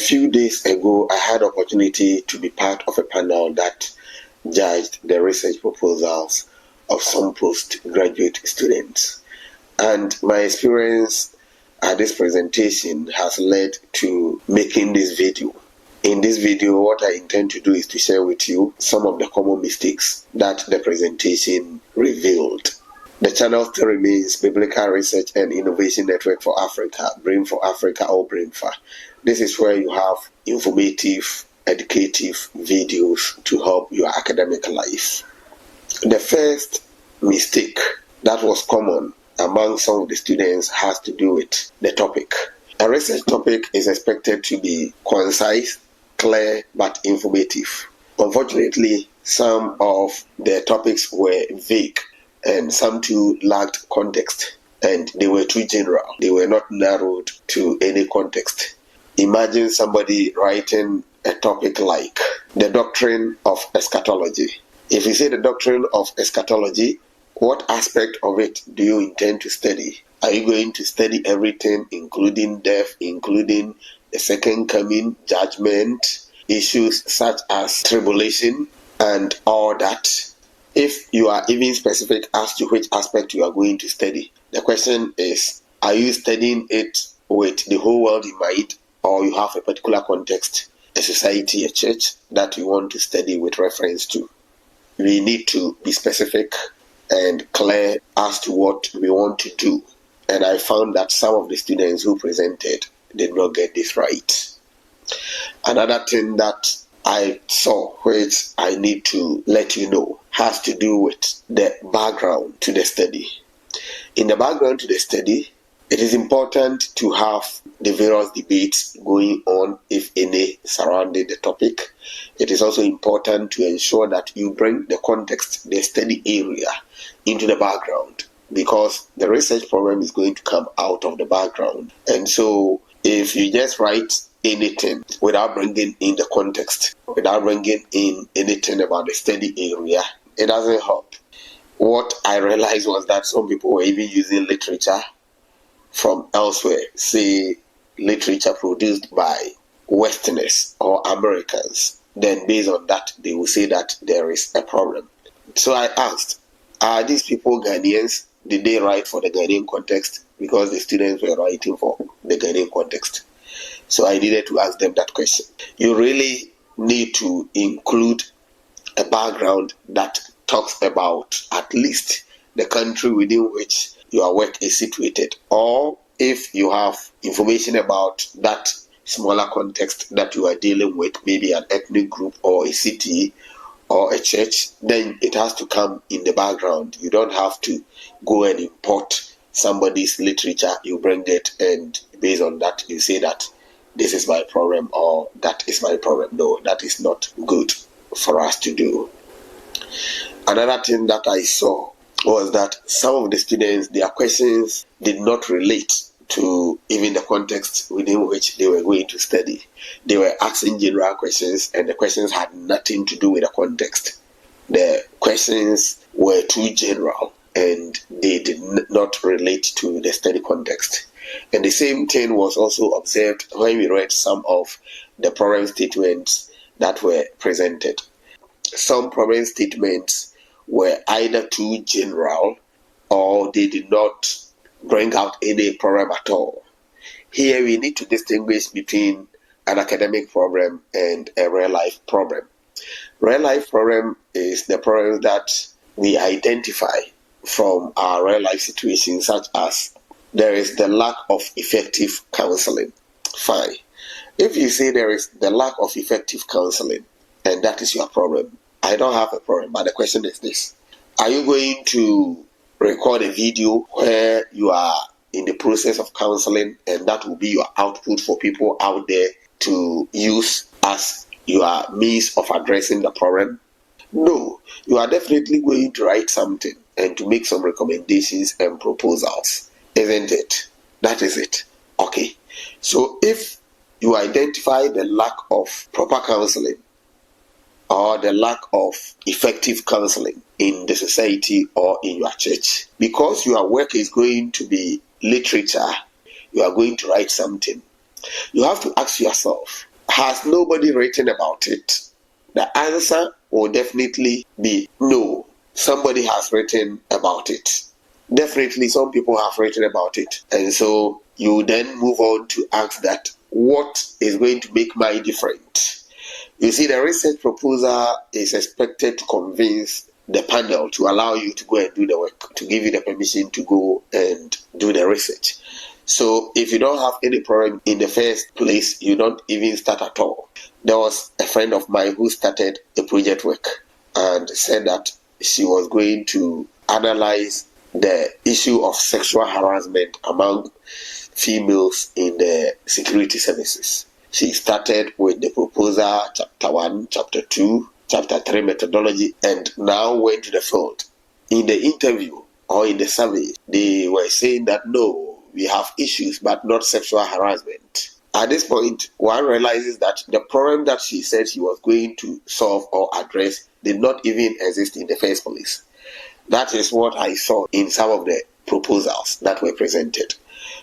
few days ago, I had opportunity to be part of a panel that judged the research proposals of some postgraduate students. And my experience at this presentation has led to making this video. In this video, what I intend to do is to share with you some of the common mistakes that the presentation revealed. The channel still remains Biblical Research and Innovation Network for Africa, BRAIN for Africa or BRAINFA. This is where you have informative, educative videos to help your academic life. The first mistake that was common among some of the students has to do with the topic. A research topic is expected to be concise, clear, but informative. Unfortunately, some of the topics were vague and some too lacked context, and they were too general. They were not narrowed to any context. Imagine somebody writing a topic like the doctrine of eschatology. If you say the doctrine of eschatology, what aspect of it do you intend to study? Are you going to study everything, including death, including the second coming, judgment, issues such as tribulation, and all that? If you are even specific as to which aspect you are going to study, the question is, are you studying it with the whole world in mind, or you have a particular context, a society, a church that you want to study with reference to? We need to be specific and clear as to what we want to do. And I found that some of the students who presented did not get this right. Another thing that I saw, which I need to let you know, has to do with the background to the study. In the background to the study, it is important to have the various debates going on, if any, surrounding the topic. It is also important to ensure that you bring the context, the study area, into the background, because the research problem is going to come out of the background. And so if you just write anything without bringing in the context, without bringing in anything about the study area, it doesn't help. What I realized was that some people were even using literature from elsewhere, say literature produced by Westerners or Americans. Then based on that, they will say that there is a problem. So I asked, are these people Ghanaians? Did they write for the Ghanaian context? Because the students were writing for the Ghanaian context. So I needed to ask them that question. You really need to include a background that talks about at least the country within which your work is situated. Or if you have information about that smaller context that you are dealing with, maybe an ethnic group or a city or a church, then it has to come in the background. You don't have to go and import somebody's literature. You bring it, and based on that, you say that this is my problem or that is my problem. No, that is not good for us to do. Another thing that I saw was that some of the students, their questions did not relate to even the context within which they were going to study. They were asking general questions, and the questions had nothing to do with the context. The questions were too general, and they did not relate to the study context. And the same thing was also observed when we read some of the problem statements that were presented. Some problem statements were either too general or they did not bring out any problem at all. Here we need to distinguish between an academic problem and a real life problem. Real life problem is the problem that we identify from our real life situation, such as there is the lack of effective counseling. Fine. If you say there is the lack of effective counseling and that is your problem, I don't have a problem, but the question is this: are you going to record a video where you are in the process of counseling, and that will be your output for people out there to use as your means of addressing the problem? No, you are definitely going to write something and to make some recommendations and proposals, isn't it? That is it. Okay. So if you identify the lack of proper counseling or the lack of effective counseling in the society or in your church, because your work is going to be literature, you are going to write something, you have to ask yourself, Has nobody written about it? The answer will definitely be no. Somebody has written about it. Definitely some people have written about it. And so you then move on to ask that, what is going to make mine different? You see, the research proposal is expected to convince the panel to allow you to go and do the work, to give you the permission to go and do the research. So if you don't have any problem in the first place, you don't even start at all. There was a friend of mine who started a project work and said that she was going to analyze the issue of sexual harassment among females in the security services. She started with the proposal, chapter 1, chapter 2, chapter 3 methodology, and now went to the field. In the interview or in the survey, they were saying that no, we have issues but not sexual harassment. At this point, one realizes that the problem that she said she was going to solve or address did not even exist in the first place. That is what I saw in some of the proposals that were presented.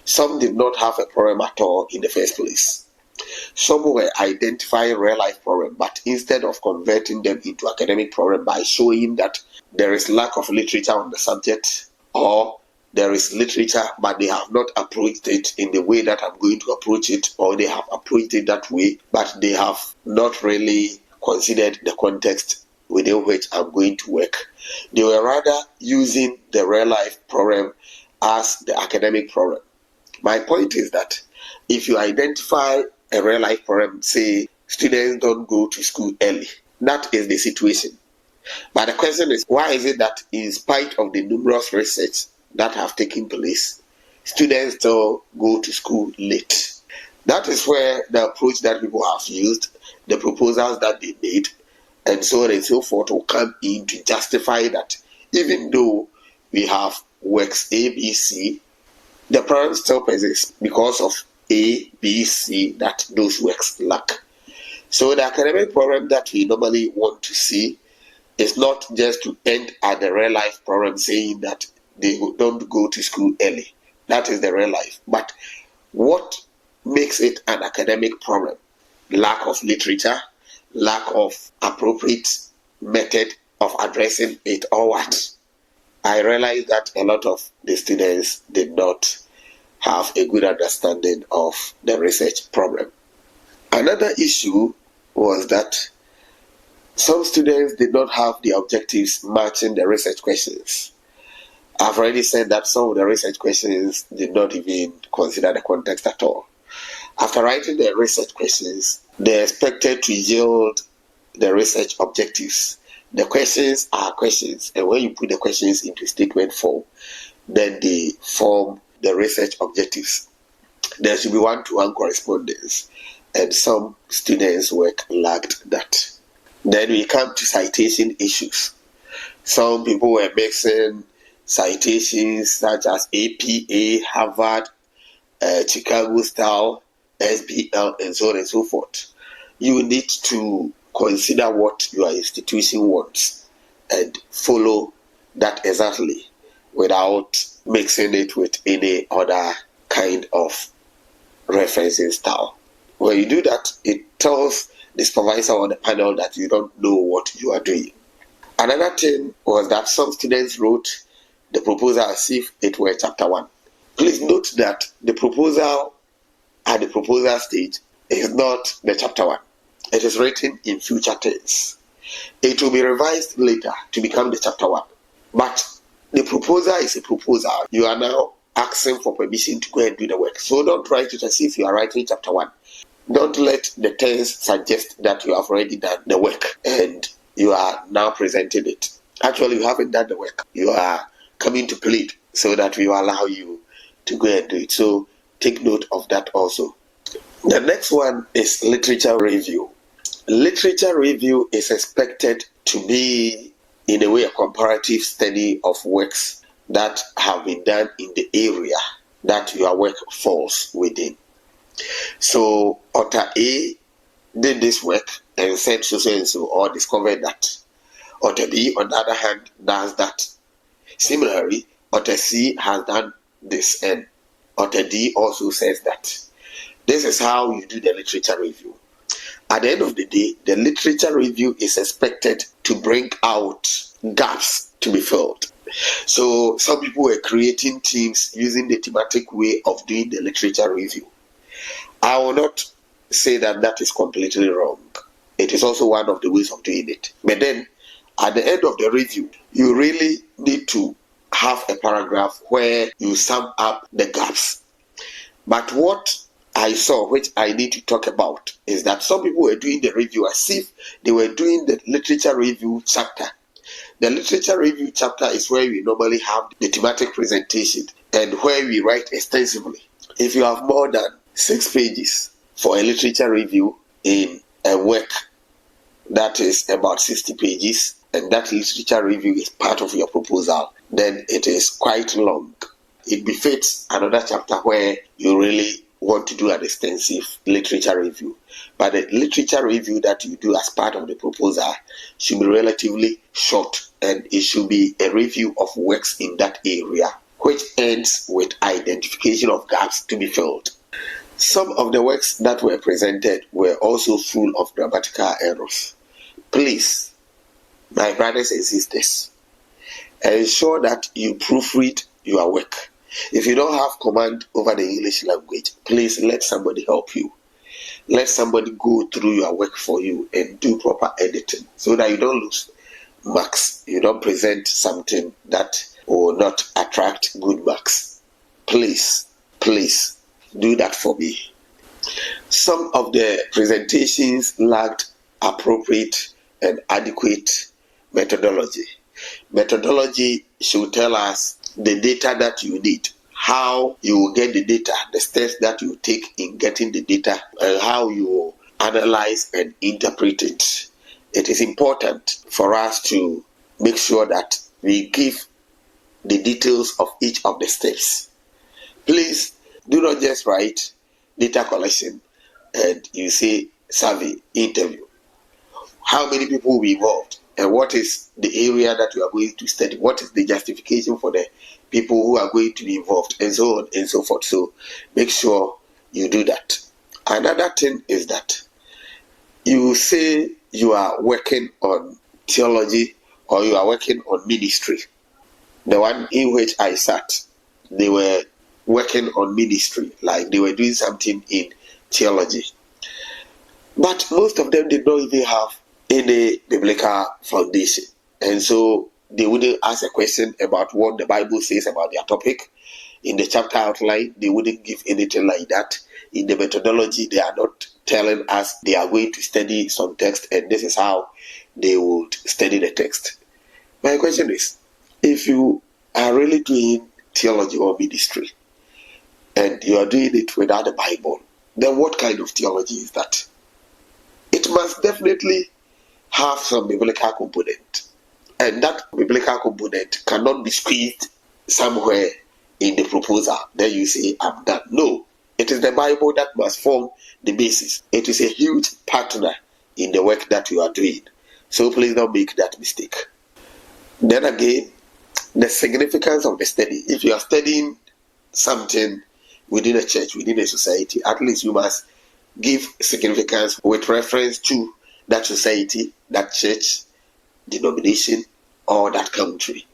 Some did not have a problem at all in the first place. Some were identifying real-life problems, but instead of converting them into academic problems by showing that there is lack of literature on the subject, or there is literature but they have not approached it in the way that I'm going to approach it, or they have approached it that way but they have not really considered the context within which I'm going to work. They were rather using the real-life problem as the academic problem. My point is that if you identify a real-life problem, say students don't go to school early, that is the situation. But the question is, why is it that in spite of the numerous research that have taken place, students still go to school late? That is where the approach that people have used, the proposals that they made, and so on and so forth will come in to justify that even though we have works A, B, C, the problem still persists because of A, B, C that those works lack. So the academic problem that we normally want to see is not just to end at the real life problem saying that they don't go to school early. That is the real life. But what makes it an academic problem? Lack of literature, lack of appropriate method of addressing it, or what? I realized that a lot of the students did not have a good understanding of the research problem. Another issue was that some students did not have the objectives matching the research questions. I've already said that some of the research questions did not even consider the context at all. After writing the research questions, they expected to yield the research objectives. The questions are questions, and when you put the questions into statement form, then they form the research objectives. There should be one-to-one correspondence, and some students' work lacked that. Then we come to citation issues. Some people were mixing citations such as APA, Harvard, Chicago style, SBL, and so on and so forth. You need to consider what your institution wants and follow that exactly without mixing it with any other kind of referencing style. When you do that, it tells the supervisor or the panel that you don't know what you are doing. Another thing was that some students wrote the proposal as if it were chapter 1. Please note that the proposal at the proposal stage is not the chapter 1. It is written in future tense. It will be revised later to become the chapter 1. But the proposal is a proposal. You are now asking for permission to go and do the work. So don't write it as if you are writing chapter 1. Don't let the tense suggest that you have already done the work and you are now presenting it. Actually, you haven't done the work. You are coming to plead so that we will allow you to go and do it. So take note of that also. The next one is literature review. Literature review is expected to be, in a way, a comparative study of works that have been done in the area that your work falls within. So, author A did this work and said so and so, or discovered that. Author B, on the other hand, does that. Similarly, author C has done this, and author D also says that. This is how you do the literature review. At the end of the day, the literature review is expected to bring out gaps to be filled. So some people were creating teams using the thematic way of doing the literature review. I will not say that that is completely wrong. It is also one of the ways of doing it. But then, at the end of the review, you really need to have a paragraph where you sum up the gaps. But what I saw, which I need to talk about, is that some people were doing the review as if they were doing the literature review chapter. The literature review chapter is where we normally have the thematic presentation and where we write extensively. If you have more than 6 pages for a literature review in a work that is about 60 pages, and that literature review is part of your proposal, then it is quite long. It befits another chapter where you really want to do an extensive literature review. But the literature review that you do as part of the proposal should be relatively short, and it should be a review of works in that area, which ends with identification of gaps to be filled. Some of the works that were presented were also full of grammatical errors. Please, my brothers and sisters, ensure that you proofread your work. If you don't have command over the English language, please let somebody help you. Let somebody go through your work for you and do proper editing so that you don't lose marks. You don't present something that will not attract good marks. Please do that for me. Some of the presentations lacked appropriate and adequate methodology. Methodology should tell us the data that you need, how you will get the data, the steps that you take in getting the data, and how you will analyze and interpret it. It is important for us to make sure that we give the details of each of the steps. Please do not just write data collection and you say survey, interview. How many people will be involved? And what is the area that you are going to study? What is the justification for the people who are going to be involved? And so on and so forth. So make sure you do that. Another thing is that you say you are working on theology or you are working on ministry. The one in which I sat, they were working on ministry, like they were doing something in theology. But most of them did not even have any biblical foundation. And so they wouldn't ask a question about what the Bible says about their topic. In the chapter outline, they wouldn't give anything like that. In the methodology, they are not telling us they are going to study some text and this is how they would study the text. My question is, if you are really doing theology or ministry and you are doing it without the Bible, then what kind of theology is that? It must definitely have some biblical component, and that biblical component cannot be squeezed somewhere in the proposal. Then you say, I'm done. No, it is the Bible that must form the basis. It is a huge partner in the work that you are doing. So please don't make that mistake. Then again, the significance of the study. If you are studying something within a church, within a society, at least you must give significance with reference to that society, that church, denomination, or that country.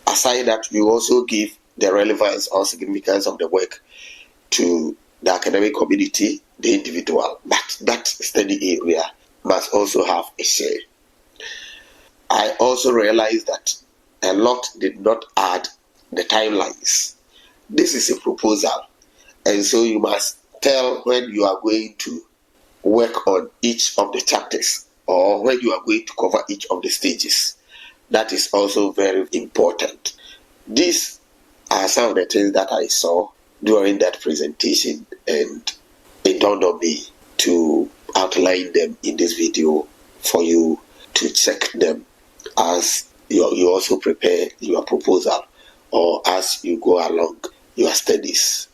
Aside that, you also give the relevance or significance of the work to the academic community, the individual. But that study area must also have a share. I also realized that a lot did not add the timelines. This is a proposal, and so you must tell when you are going to work on each of the chapters or when you are going to cover each of the stages. That is also very important. These are some of the things that I saw during that presentation, and it dawned on me to outline them in this video for you to check them as you also prepare your proposal or as you go along your studies.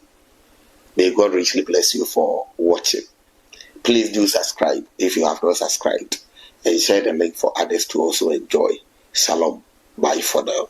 May God richly bless you for watching. Please do subscribe if you have not subscribed, and share the link for others to also enjoy. Shalom. Bye for now.